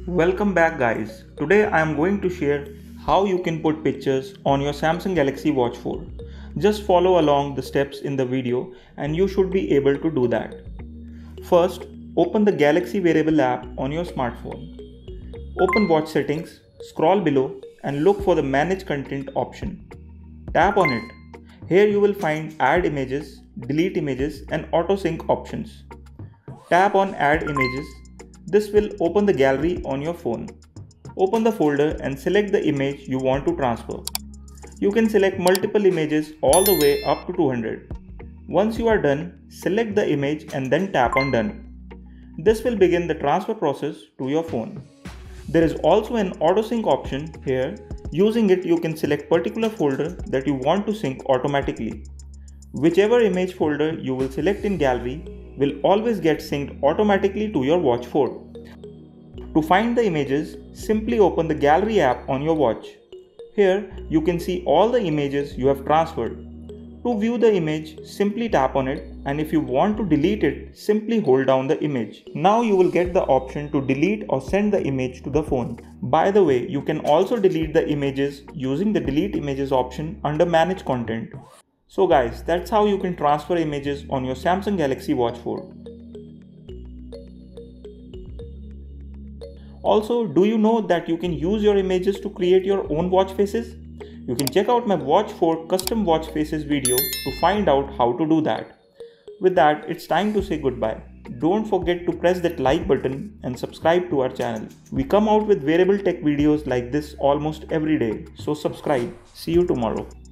Welcome back guys. Today I am going to share how you can put pictures on your Samsung Galaxy Watch 4. Just follow along the steps in the video and you should be able to do that. First, open the Galaxy Wearable app on your smartphone. Open Watch Settings, scroll below and look for the Manage Content option. Tap on it. Here you will find Add Images, Delete Images and Auto Sync options. Tap on Add Images. This will open the gallery on your phone. Open the folder and select the image you want to transfer. You can select multiple images all the way up to 200. Once you are done, select the image and then tap on Done. This will begin the transfer process to your phone. There is also an auto sync option here. Using it, you can select particular folder that you want to sync automatically. Whichever image folder you will select in gallery will always get synced automatically to your Watch 4. To find the images, simply open the Gallery app on your watch. Here, you can see all the images you have transferred. To view the image, simply tap on it, and if you want to delete it, simply hold down the image. Now you will get the option to delete or send the image to the phone. By the way, you can also delete the images using the Delete Images option under Manage Content. So guys, that's how you can transfer images on your Samsung Galaxy Watch 4. Also, do you know that you can use your images to create your own watch faces? You can check out my Watch 4 custom watch faces video to find out how to do that. With that, it's time to say goodbye. Don't forget to press that like button and subscribe to our channel. We come out with wearable tech videos like this almost every day, so subscribe. See you tomorrow.